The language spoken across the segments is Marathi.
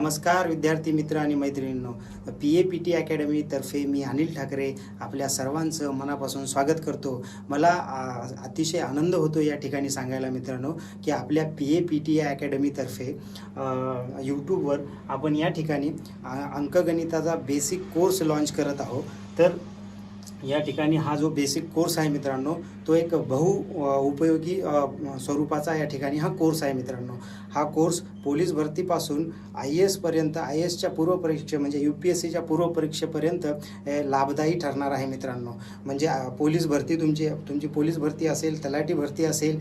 नमस्कार विद्यार्थी मित्र आणि मैत्रिणींनो, PAPT अकॅडमीतर्फे मी अनिल ठाकरे आपल्या सर्वांचं मनापासून स्वागत करतो. मला अतिशय आनंद होतो या ठिकाणी सांगायला मित्रांनो की आपल्या PAPT अकॅडमीतर्फे यूट्यूबवर आपण या ठिकाणी अंकगणिताचा बेसिक कोर्स लॉन्च करत आहोत. तर या ठिकाणी हा जो बेसिक कोर्स आहे मित्रांनो, तो एक उपयोगी स्वरूपाचा या ठिकाणी हा कोर्स आहे मित्रांनो. हा कोर्स पोलीस भरतीपासून IAS पर्यंत, IASच्या पूर्वपरीक्षे म्हणजे UPSCच्या पूर्वपरीक्षेपर्यंत लाभदायी ठरणार आहे मित्रांनो. म्हणजे पोलीस भरती तुमची पोलीस भरती असेल, तलाठी भरती असेल,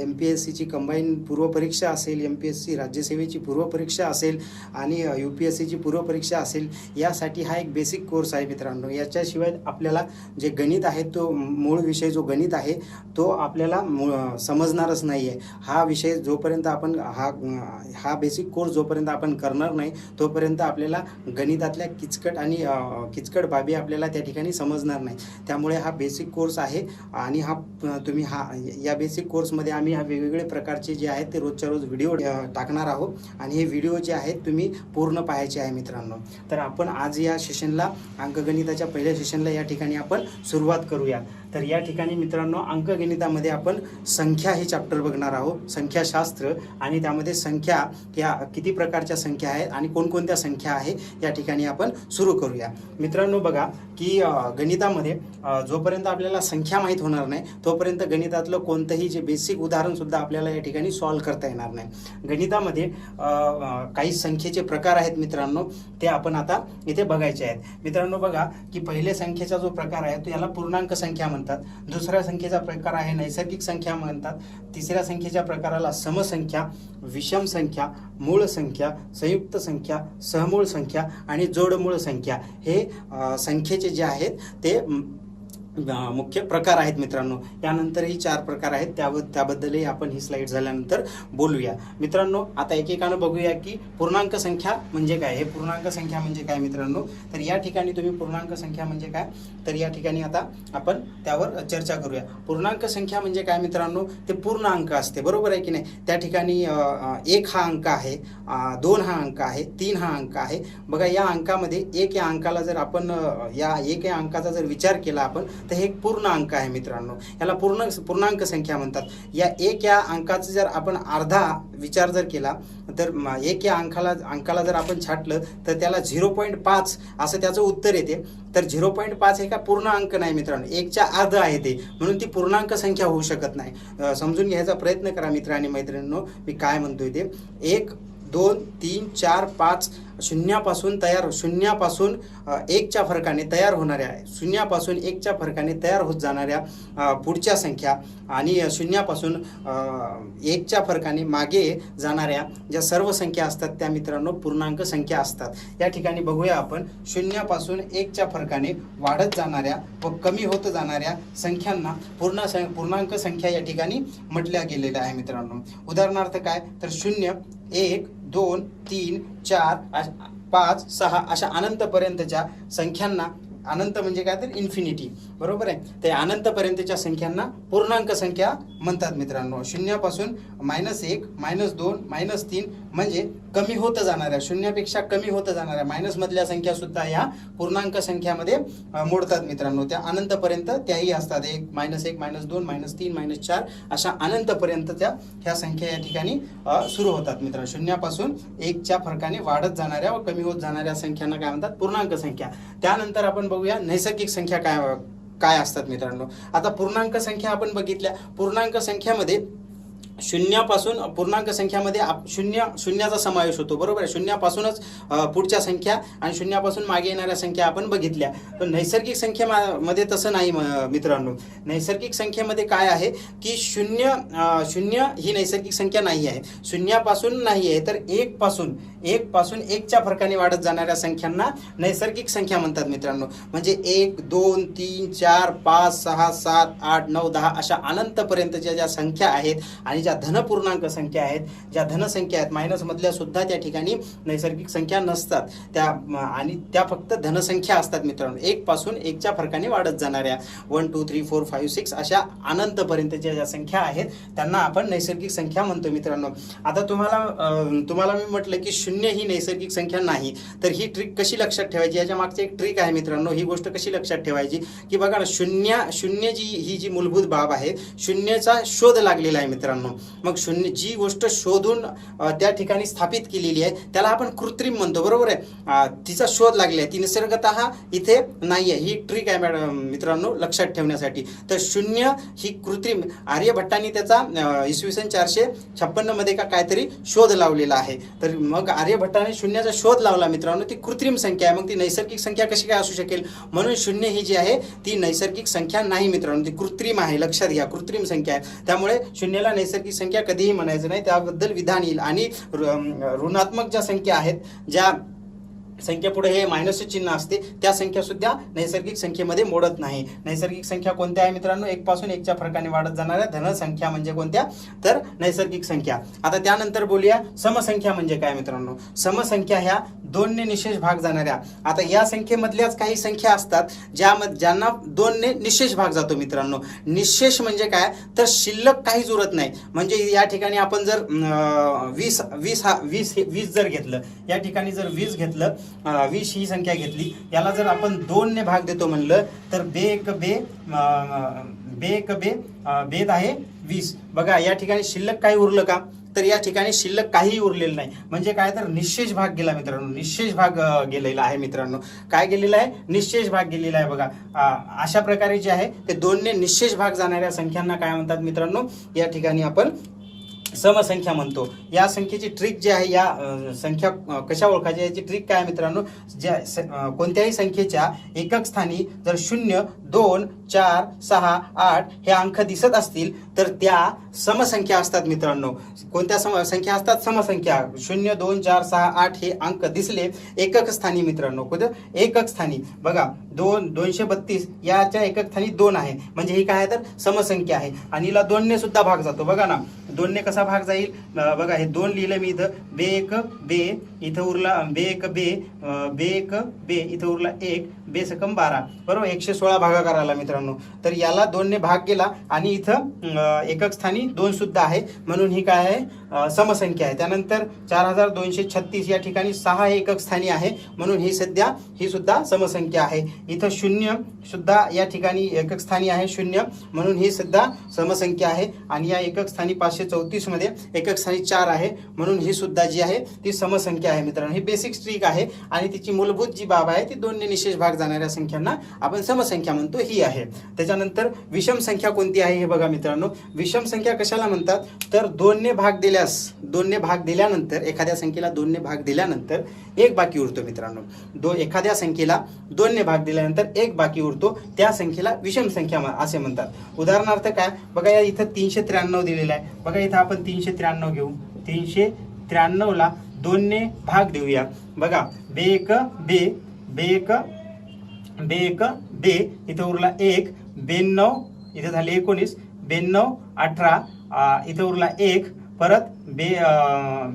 MPSCची कंबाईन पूर्वपरीक्षा असेल, MPSC राज्यसेवेची पूर्वपरीक्षा असेल आणि UPSCची पूर्वपरीक्षा असेल, यासाठी हा एक बेसिक कोर्स आहे मित्रांनो. याच्याशिवाय आपल्याला जे गणित आहे, तो मूळ विषय जो गणित आहे तो आपल्याला समजणारच नाही आहे. हा विषय जोपर्यंत आपण हा बेसिक कोर्स जोपर्यंत आपण करणार नाही तोपर्यंत आपल्याला गणितातल्या किचकट बाबी आपल्याला त्या ठिकाणी समजणार नाही. त्यामुळे हा बेसिक कोर्स आहे आणि तुम्ही या बेसिक कोर्समध्ये आम्ही वेगवेगळे प्रकारचे जे आहेत ते रोजच्या रोज व्हिडिओ टाकणार आहोत आणि हे व्हिडिओ जे आहेत तुम्ही पूर्ण पाहायचे आहे मित्रांनो. तर आपण आज या सेशनला, अंकगणिताच्या पहिल्या सेशनला या ठिकाणी आपण सुरुवात करूया. तर या ठिकाणी मित्रांनो, अंकगणितामध्ये आपण संख्या हे चॅप्टर बघणार आहोत, संख्याशास्त्र. आणि त्यामध्ये संख्या या किती प्रकारच्या संख्या आहेत आणि कोणकोणत्या संख्या आहे या ठिकाणी आपण सुरू करूया. मित्रांनो बघा की गणितामध्ये जोपर्यंत आपल्याला संख्या माहीत होणार नाही तोपर्यंत गणितातलं कोणतंही जे बेसिक उदाहरण सुद्धा आपल्याला या ठिकाणी सॉल्व्ह करता येणार नाही. गणितामध्ये काही संख्येचे प्रकार आहेत मित्रांनो, ते आपण आता इथे बघायचे आहेत. मित्रांनो बघा की पहिले संख्येचा जो प्रकार आहे तो याला पूर्णांक संख्या म्हणतात. दुसऱ्या संख्येचा प्रकार आहे नैसर्गिक संख्या म्हणतात. तिसऱ्या संख्येच्या प्रकाराला समसंख्या, विषम संख्या, मूळ संख्या, संयुक्त संख्या, सहमूळ संख्या आणि जोडमूळ संख्या हे संख्येचे जे आहेत ते मुख्य प्रकार आहेत मित्रांनो. यानंतरही 4 प्रकार आहेत, त्याबद्दलही आपण ही स्लाइड झाल्यानंतर बोलूया. मित्रांनो आता एकेकानं बघूया की पूर्णांक संख्या म्हणजे काय. हे पूर्णांक संख्या म्हणजे काय मित्रांनो, तर या ठिकाणी तुम्ही पूर्णांक संख्या म्हणजे काय, तर या ठिकाणी आता आपण त्यावर चर्चा करूया. पूर्णांक संख्या म्हणजे काय मित्रांनो, ते पूर्ण अंक असते, बरोबर आहे की नाही. त्या ठिकाणी 1 हा अंक आहे, 2 हा अंक आहे, 3 हा अंक आहे. बघा या अंकामध्ये 1 या अंकाला जर आपण या 1 या अंकाचा जर विचार केला आपण तर हे एक पूर्ण अंक आहे मित्रांनो. याला पूर्णांक संख्या म्हणतात. या 1 या अंकाचा जर आपण अर्धा विचार जर केला तर 1 या अंकाला जर आपण छाटलं तर त्याला 0.5 असं त्याचं उत्तर येते. तर 0.5 हे का पूर्ण अंक नाही मित्रांनो, 1च्या अर्ध आहे ते, म्हणून ती पूर्णांक संख्या होऊ शकत नाही. समजून घ्यायचा प्रयत्न करा मित्र आणि मैत्रिणींनो, मी काय म्हणतोय ते. 1 2 3 4 5 शून्यापासून 1च्या फरकाने तयार होणाऱ्या, शून्यापासून 1च्या फरकाने तयार होत जाणाऱ्या पुढच्या संख्या आणि शून्यापासून 1च्या फरकाने मागे जाणाऱ्या ज्या सर्व संख्या असतात त्या मित्रांनो पूर्णांक संख्या असतात. या ठिकाणी बघूया आपण शून्यापासून 1च्या फरकाने वाढत जाणाऱ्या व कमी होत जाणाऱ्या संख्यांना पूर्णांक संख्या या ठिकाणी म्हटल्या गेलेल्या आहे मित्रांनो. उदाहरणार्थ काय, तर 0 1 2 3 4 5 6 अशा अनंतपर्यंतच्या संख्यांना, अनंत म्हणजे काय तर इन्फिनिटी, बरोबर आहे, ते अनंतपर्यंतच्या संख्यांना पूर्णांक संख्या म्हणतात मित्रांनो. शून्यापासून -1 -2 -3 म्हणजे कमी होत जाणाऱ्या, शून्यापेक्षा कमी होत जाणाऱ्या मायनसमधल्या संख्या सुद्धा या पूर्णांक संख्यामध्ये मोडतात मित्रांनो. त्या अनंतपर्यंत त्याही असतात. 1 -1 -2 -3 -4 अशा अनंतपर्यंतच्या ह्या संख्या या ठिकाणी सुरू होतात मित्रांनो. शून्यापासून 1च्या फरकाने वाढत जाणाऱ्या व कमी होत जाणाऱ्या संख्यांना काय म्हणतात, पूर्णांक संख्या. त्यानंतर आपण बघूया नैसर्गिक संख्या काय असतात मित्रांनो. आता पूर्णांक संख्या आपण बघितल्या. पूर्णांक संख्यामध्ये शून्यापासून, पूर्णांक संख्यामध्ये शून्याचा समावेश होतो, बरोबर आहे. शून्यापासूनच पुढच्या संख्या आणि शून्यापासून मागे येणाऱ्या संख्या आपण बघितल्या. पण नैसर्गिक संख्येमध्ये तसं नाही मित्रांनो. नैसर्गिक संख्येमध्ये काय आहे की शून्य ही नैसर्गिक संख्या नाही आहे, शून्यापासून नाही आहे, तर 1 पासून 1च्या फरकाने वाढत जाणाऱ्या संख्यांना नैसर्गिक संख्या म्हणतात मित्रांनो. म्हणजे 1 2 3 4 5 6 7 8 9 10 अशा अनंतपर्यंतच्या ज्या संख्या आहेत आणि ज्या धनपूर्णांक संख्या आहेत, ज्या धनसंख्या आहेत, मायनसमधल्या सुद्धा त्या ठिकाणी नैसर्गिक संख्या नसतात त्या, आणि त्या फक्त धनसंख्या असतात मित्रांनो. 1 पासून 1च्या फरकाने वाढत जाणाऱ्या 1 2 3 4 5 6 अशा अनंतपर्यंतच्या ज्या संख्या आहेत त्यांना आपण नैसर्गिक संख्या म्हणतो मित्रांनो. आता तुम्हाला मी म्हटलं की 0 ही नैसर्गिक संख्या नाही, तर ही ट्रिक कशी लक्षात ठेवायची, याच्या मागची एक ट्रिक आहे मित्रांनो. ही गोष्ट कशी लक्षात ठेवायची की बघा ना, शून्य ही जी मूलभूत बाब आहे, शून्याचा शोध लागलेला आहे मित्रांनो. मग जी गोष्ट शोधून त्या ठिकाणी स्थापित केलेली आहे त्याला आपण कृत्रिम म्हणतो, बरोबर आहे. तिचा शोध लागलेला आहे, ती निसर्गतः इथे नाही आहे. ही ट्रिक आहे मित्रांनो लक्षात ठेवण्यासाठी. तर 0 ही कृत्रिम, आर्यभट्टांनी त्याचा इसवी सन 456 मध्ये का काहीतरी शोध लावलेला आहे. तर मग आर्यभट्टाने 0चा शोध लावला मित्रांनो. ती कृत्रिम संख्या आहे, मग ती नैसर्गिक संख्या कशी काय असू शकेल. म्हणून 0 ही जी आहे ती नैसर्गिक संख्या नाही मित्रांनो, ती कृत्रिम आहे. लक्षात घ्या, कृत्रिम संख्या आहे. त्यामुळे 0ला नैसर्गिक संख्या कधीही म्हणायचं नाही, त्याबद्दल विधान येईल. आणि ऋणात्मक ज्या संख्या आहेत, ज्या संख्येपुढे हे मायनस चिन्ह असते, त्या संख्या सुद्धा नैसर्गिक संख्येमध्ये मोडत नाही. नैसर्गिक संख्या कोणत्या आहे मित्रांनो, 1 पासून 1च्या फरकाने वाढत जाणाऱ्या धनसंख्या म्हणजे कोणत्या, तर नैसर्गिक संख्या. आता त्यानंतर बोलूया समसंख्या म्हणजे काय मित्रांनो. समसंख्या ह्या 2ने निशेष भाग जाणाऱ्या. आता या संख्येमधल्याच काही संख्या असतात ज्यांना 2ने निशेष भाग जातो मित्रांनो. निशेष म्हणजे काय, तर शिल्लक काहीच उरत नाही. म्हणजे या ठिकाणी आपण जर 20 जर घेतलं, या ठिकाणी जर 20 घेतलं, 20 ही संख्या घेतली, याला जर आपण 2ने भाग देतो म्हणलं तर बेद आहे 20. बघा या ठिकाणी शिल्लक काही उरलं का, तर या ठिकाणी शिल्लक काही उरलेलं नाही. म्हणजे काय, तर निशेष भाग गेला मित्रांनो. निशेष भाग गेलेला आहे मित्रांनो. काय गेलेला आहे, निशेष भाग गेलेला आहे. बघा अशा प्रकारे जे आहे ते 2ने निशेष भाग जाणाऱ्या संख्यांना काय म्हणतात मित्रांनो, या ठिकाणी आपण समसंख्या म्हणतो. या संख्येची ट्रिक जी आहे, या संख्या कशा ओळखायच्या याची ट्रिक काय मित्रांनो, ज्या कोणत्याही संख्येच्या एकक स्थानी जर 0 2 4 6 8 हे अंक दिसत असतील तर त्या समसंख्या असतात मित्रांनो. कोणत्या संख्या असतात, समसंख्या. 0 2 4 6 8 हे अंक दिसले एकक स्थानी मित्रांनो. कुठं, एकक स्थानी. बघा 232 याच्या एकक स्थानी 2 आहे, म्हणजे ही काय आहे, तर समसंख्या आहे. आणि हिला 2ने सुद्धा भाग जातो. बघा ना, 2ने कसा भाग जाईल, बघा हे 2 लिहिलं मी इथं, बे इथं उरला बे इथं उरला 1, बेसकम 12, बरोबर. 116 भागाकार आला मित्रांनो. तर याला 2ने भाग गेला आणि इथं एकक स्थानी 2 सुद्धा आहे, म्हणून ही काय आहे, समसंख्या आहे. त्यानंतर 4236 या ठिकाणी 6 एकक स्थानी आहे, म्हणून ही सुद्धा समसंख्या आहे. इथं 0 सुद्धा या ठिकाणी एकक स्थानी आहे, 0, म्हणून ही सुद्धा समसंख्या आहे. आणि या एकक स्थानी 534 मध्ये एकक स्थानी 4 आहे, म्हणून ही सुद्धा जी आहे ती समसंख्या आहे मित्रांनो. ही बेसिक ट्रिक आहे आणि तिची मूलभूत जी बाब आहे ती 2ने निशेष भाग जाणाऱ्या संख्यांना आपण समसंख्या म्हणतो, ही आहे. त्याच्यानंतर विषम संख्या कोणती आहे हे बघा मित्रांनो. विषम संख्या कशाला म्हणतात, तर 2ने भाग दिल्यानंतर, एखाद्या संख्येला 2ने भाग दिल्यानंतर एक बाकी उरतो मित्रांनो. एखाद्या संख्येला 2ने भाग दिल्यानंतर एक बाकी उरतो, त्या संख्येला विषम संख्या असे म्हणतात. उदाहरणार्थ काय, बघा या इथं 393 दिलेला आहे. बघा इथं आपण 393 घेऊ. 393ला 2ने भाग देऊया. बघा बे इथं उरला 1, 92 इथं झाले 19, 92 18 इथं उरला 1, परत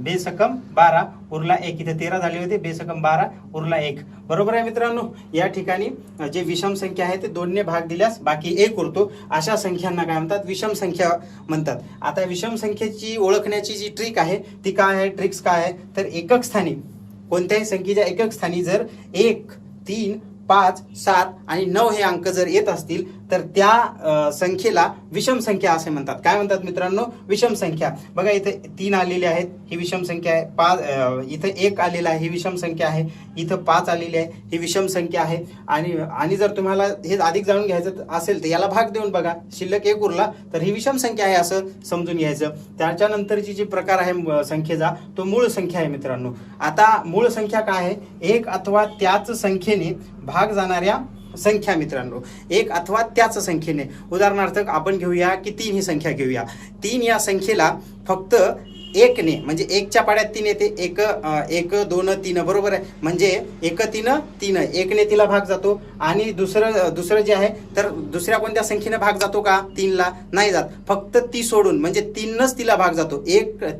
बेसकम 12 उरला 1, इथे 13 झाले होते, बेसकम 12 उरला 1, बरोबर आहे मित्रांनो. या ठिकाणी जे विषम संख्या आहे ते 2ने भाग दिल्यास बाकी 1 उरतो, अशा संख्यांना काय म्हणतात, विषम संख्या म्हणतात. आता विषम संख्येची ओळखण्याची जी ट्रिक आहे ती काय आहे, ट्रिक्स काय आहे, तर एकक स्थानी, कोणत्याही संख्येच्या एकक स्थानी जर 1 3 5 7 आणि 9 हे अंक जर येत असतील तर त्या संख्येला विषम संख्या असे म्हणतात. काय म्हणतात मित्रांनो, विषम संख्या. बघा इथे 3 आलेले आहेत, ही विषम संख्या आहे. 5 इथं 1 आलेला आहे, ही विषम संख्या आहे. इथं 5 आलेली आहे, ही विषम संख्या आहे. आणि जर तुम्हाला हे अधिक जाणून घ्यायचं असेल तर याला भाग देऊन बघा, शिल्लक 1 उरला तर ही विषम संख्या आहे असं समजून घ्यायचं. त्याच्यानंतरची जी प्रकार आहे संख्येचा तो मूळ संख्या आहे मित्रांनो. आता मूळ संख्या काय आहे, एक अथवा त्याच संख्येने भाग जाणाऱ्या संख्या मित्रांनो. एक अथवा त्याच संख्येने, उदाहरणार्थ आपण घेऊया की 3 ही संख्या घेऊया. 3 या संख्येला फक्त एकने म्हणजे एकच्या पाड्यात 3 येते, एक 2 3 बरोबर आहे, म्हणजे 1 3 3 एकने तिला भाग जातो. आणि दुसरं जे आहे तर दुसऱ्या कोणत्या संख्येने भाग जातो का 3 ला? नाही जात, फक्त ती सोडून म्हणजे 3नच तिला भाग जातो.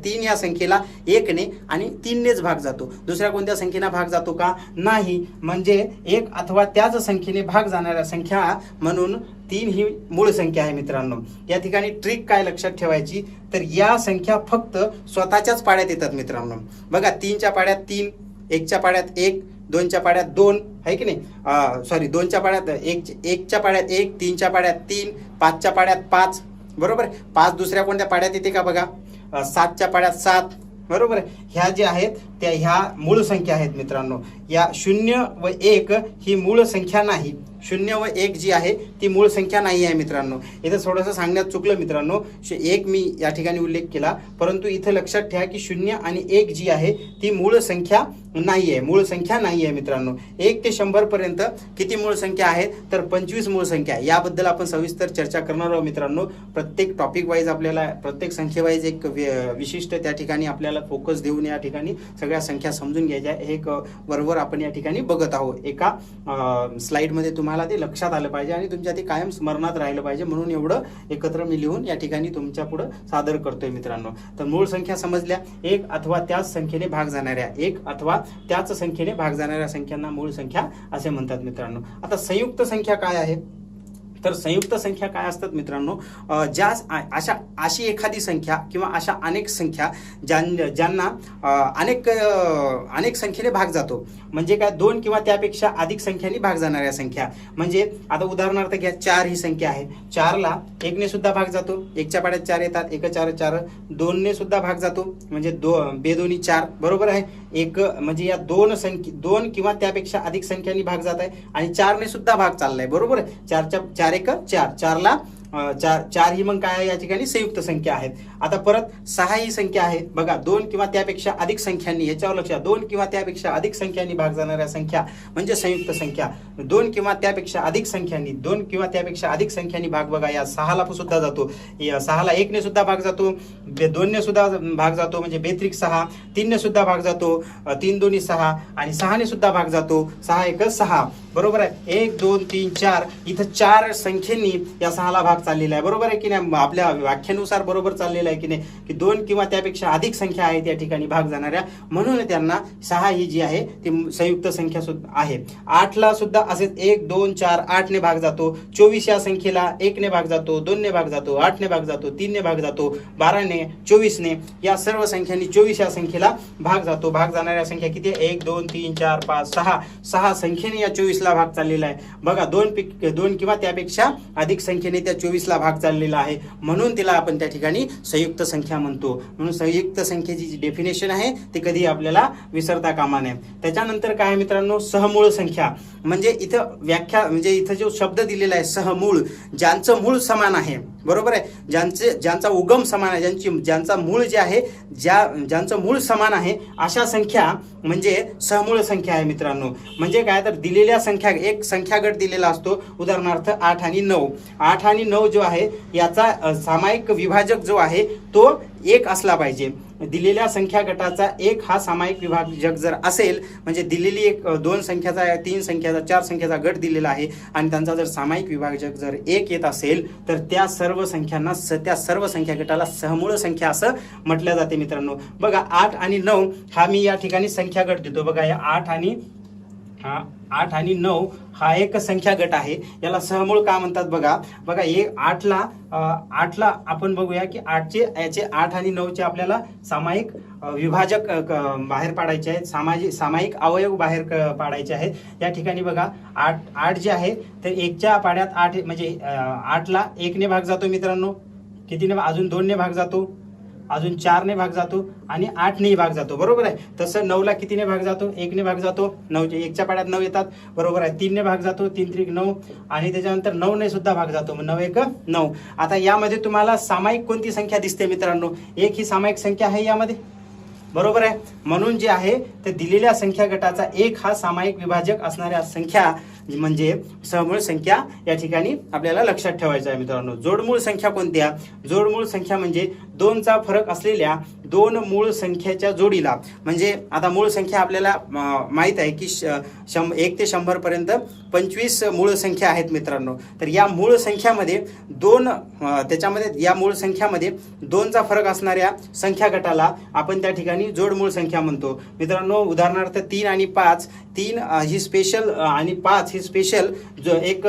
3 या संख्येला 1ने आणि 3नेच भाग जातो. दुसऱ्या कोणत्या संख्येने भाग जातो का? नाही. म्हणजे एक अथवा त्याच संख्येने भाग जाणाऱ्या संख्या म्हणून 3 ही मूळ संख्या आहे मित्रांनो. या ठिकाणी ट्रिक काय लक्षात ठेवायची, तर या संख्या फक्त स्वतःच्याच पाड्यात येतात मित्रांनो. बघा 3च्या पाड्यात 3, 1च्या पाड्यात 1, 2च्या पाड्यात 2 आहे की नाही, सॉरी 2च्या पाड्यात 1च्या पाड्यात 1, 3च्या पाड्यात 3, 5च्या पाड्यात 5 बरोबर. 5 दुसऱ्या कोणत्या पाड्यात येते का बघा, 7च्या पाड्यात 7 बरोबर. ह्या ज्या आहेत त्या ह्या मूळ संख्या आहेत मित्रांनो. या 0 व 1 ही मूळ संख्या नाही. 0 व 1 जी आहे ती मूळ संख्या नाही आहे मित्रांनो. इथं थोडंसं सांगण्यात चुकलं मित्रांनो, 1 मी या ठिकाणी उल्लेख केला, परंतु इथं लक्षात ठेवा की 0 आणि 1 जी आहे ती मूळ संख्या नाही आहे. मूळ संख्या नाही आहे मित्रांनो. 1 ते 100 पर्यंत किती मूळ संख्या आहेत, तर 25 मूळ संख्या. याबद्दल आपण सविस्तर चर्चा करणार आहोत मित्रांनो. प्रत्येक टॉपिक वाईज आपल्याला प्रत्येक संख्येवाईज एक विशिष्ट त्या ठिकाणी आपल्याला फोकस देऊन या ठिकाणी सगळ्या संख्या समजून घ्यायच्या. हे एक बरोबर आपण या ठिकाणी बघत आहोत. एका स्लाइडमध्ये तुम्हाला ते लक्षात आलं पाहिजे आणि तुमच्या ते कायम स्मरणात राहिलं पाहिजे, म्हणून एवढं एकत्र मी लिहून या ठिकाणी तुमच्या पुढे सादर करतोय मित्रांनो. तर मूळ संख्या समजल्या. एक अथवा त्याच संख्येने भाग जाणाऱ्या, एक अथवा त्याच संख्येने भाग जाणाऱ्या संख्यांना मूळ संख्या असे म्हणतात मित्रांनो. आता संयुक्त संख्या काय आहे, तर संयुक्त संख्या काय असतात मित्रांनो, अशी एखादी संख्या किंवा अशा अनेक संख्या ज्यांना अनेक संख्येने भाग जातो. म्हणजे काय, 2 किंवा त्यापेक्षा अधिक संख्यांनी भाग जाणाऱ्या संख्या. म्हणजे आता उदाहरणार्थ घ्या, 4 ही संख्या आहे. 4ला 1ने सुद्धा भाग जातो, 1च्या पाड्यात 4 येतात, 1 4 4, 2ने सुद्धा भाग जातो म्हणजे बेदोनी 4 बरोबर आहे. एक म्हणजे या 2 किंवा त्यापेक्षा अधिक संख्यांनी भाग जात आहे आणि 4ने सुद्धा भाग चाललाय बरोबर आहे. 4 1 4, 4ला 4 ही मग काय या ठिकाणी संयुक्त संख्या आहेत. आता परत 6 ही संख्या आहे बघा, 2 किंवा त्यापेक्षा अधिक संख्यांनी, याच्यावर लक्ष, 2 किंवा त्यापेक्षा अधिक संख्यांनी भाग जाणाऱ्या संख्या म्हणजे संयुक्त संख्या. 2 किंवा त्यापेक्षा अधिक संख्यांनी, 2 किंवा त्यापेक्षा अधिक संख्यांनी भाग बघा, या 6ला सुद्धा जातो, 6ला 1ने सुद्धा भाग जातो, 2ने सुद्धा भाग जातो म्हणजे बेत्रिक 6, 3ने सुद्धा भाग जातो, 3 2 6 आणि 6ने सुद्धा भाग जातो, 6 1 6 बरोबर आहे. 1 2 3 4 इथं 4 संख्येनी या 6ला भाग चाललेला आहे बरोबर आहे की नाही. आपल्या व्याख्येनुसार बरोबर चाललेला आहे की नाही, की 2 किंवा त्यापेक्षा अधिक संख्या आहेत या ठिकाणी भाग जाणाऱ्या, म्हणून त्यांना 6 ही जी आहे ती संयुक्त संख्या सुद्धा आहे. 8ला सुद्धा असेच 1 2 4 8ने भाग जातो. 24 या संख्येला 1ने भाग जातो, 2ने भाग जातो, 8ने भाग जातो, 3ने भाग जातो, 12ने, 24ने, या सर्व संख्यांनी 24 या संख्येला भाग जातो. भाग जाणाऱ्या संख्या किती आहे, 1 2 3 4 5 6 संख्येने या 24ला भाग चाललेला आहे बघा. 2 किंवा त्यापेक्षा अधिक संख्येने त्या 24ला भाग चाललेला आहे, म्हणून तिला आपण त्या ठिकाणी संयुक्त संख्या म्हणतो. म्हणून संयुक्त संख्येची जी डेफिनेशन आहे ती कधी आपल्याला विसरता कामा नये. त्याच्यानंतर काय मित्रांनो, सहमूळ संख्या. म्हणजे इथं व्याख्या, म्हणजे इथं जो शब्द दिलेला आहे सहमूळ, ज्यांचं मूळ समान आहे बरोबर आहे, ज्यांचा उगम समान आहे, ज्यांचा मूळ जे आहे, ज्यांचं मूळ समान आहे, अशा संख्या म्हणजे सहमूळ संख्या आहे मित्रांनो. म्हणजे काय, तर दिलेल्या संख्या, एक संख्या गट दिलेला असतो, उदाहरणार्थ 8 आणि 9. 8 आणि 9 जो आहे याचा सामायिक विभाजक जो आहे तो 1 असला पाहिजे. दिलेल्या संख्या गटाचा 1 हा सामायिक विभाजक जर असेल, म्हणजे दिलेली एक 2 संख्याचा, 3 संख्याचा, 4 संख्याचा गट दिलेला आहे आणि त्यांचा जर सामायिक विभाजक जर 1 येत असेल, तर त्या सर्व संख्यांना, त्या सर्व संख्या गटाला सहमूळ संख्या असं म्हटलं जाते मित्रांनो. बघा 8 आणि 9 हा मी या ठिकाणी संख्या गट देतो बघा. या 8 आणि 9 हा एक संख्या गट आहे, याला सहमूळ का म्हणतात बघा. बघा 8ला आपण बघूया की 8 आणि 9चे आपल्याला सामायिक विभाजक बाहेर पाडायचे आहेत, सामायिक अवयव बाहेर पाडायचे आहेत. या ठिकाणी बघा 8 जे आहे तर 1च्या पाड्यात 8 म्हणजे 8ला 1ने भाग जातो मित्रांनो, कितीने, अजून 2ने भाग जातो, अजून 4ने भाग जातो आणि 8नेही भाग जातो बरोबर आहे. तसं 9ला कितीने भाग जातो, 1ने भाग जातो, 1च्या पाड्यात 9 येतात बरोबर आहे. 3ने भाग जातो, 3 3 9 आणि त्याच्यानंतर 9ने सुद्धा भाग जातो, 9 1 9. आता यामध्ये तुम्हाला सामायिक कोणती संख्या दिसते मित्रांनो, 1 ही सामायिक संख्या आहे यामध्ये बरोबर आहे. म्हणून जे आहे ते दिलेल्या संख्या गटाचा 1 हा सामायिक विभाजक असणाऱ्या संख्या म्हणजे सहमूळ संख्या या ठिकाणी आपल्याला लक्षात ठेवायचं आहे मित्रांनो. जोडमूळ संख्या कोणत्या, जोडमूळ संख्या म्हणजे 2चा फरक असलेल्या दोन मूळ संख्येच्या जोडीला, म्हणजे आता मूळ संख्या आपल्याला माहित आहे की 1 ते 100 पर्यंत 25 मूळ संख्या आहेत मित्रांनो. तर या मूळ संख्यामध्ये त्याच्यामध्ये या मूळ संख्यामध्ये 2चा फरक असणाऱ्या संख्या गटाला आपण त्या ठिकाणी जोड मूळ संख्या म्हणतो मित्रांनो. उदाहरणार्थ 3 आणि 5, 3 ही स्पेशल आणि 5 ही स्पेशल जो एक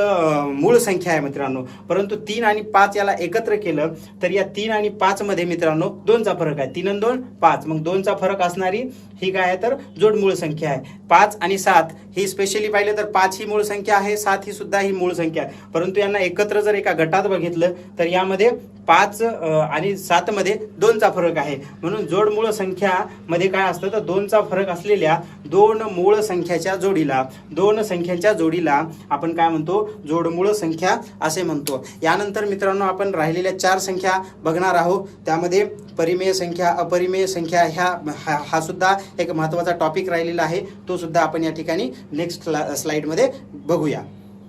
मूळ संख्या आहे मित्रांनो. परंतु 3 आणि 5 याला एकत्र केलं तर या 3 आणि 5 मध्ये मित्रांनो 2चा फरक आहे. 3 आणि 2 5, मग 2चा फरक असणारी ही काय आहे तर जोड मूळ संख्या आहे. 5 आणि 7 ही स्पेशली पाहिलं तर 5 ही मूळ संख्या आहे, 7 ही सुद्धा ही मूळ संख्या आहे. परंतु यांना एकत्र जर एका गटात बघितलं तर यामध्ये 5 आणि 7 मध्ये 2चा फरक आहे. म्हणून जोड मूळ संख्या मध्ये काय असतं तर 2चा फरक असलेल्या दोन मूळ संख्याच्या जोडीला, दोन संख्यांच्या जोडीला आपण काय म्हणतो जोडमूळ संख्या असे म्हणतो. यानंतर मित्रांनो आपण राहिलेल्या 4 संख्या बघणार आहोत. त्यामध्ये परिमेय संख्या, अपरिमेय संख्या हा सुद्धा एक महत्त्वाचा टॉपिक राहिलेला आहे. तो सुद्धा आपण या ठिकाणी नेक्स्ट स्लाइडमध्ये बघूया.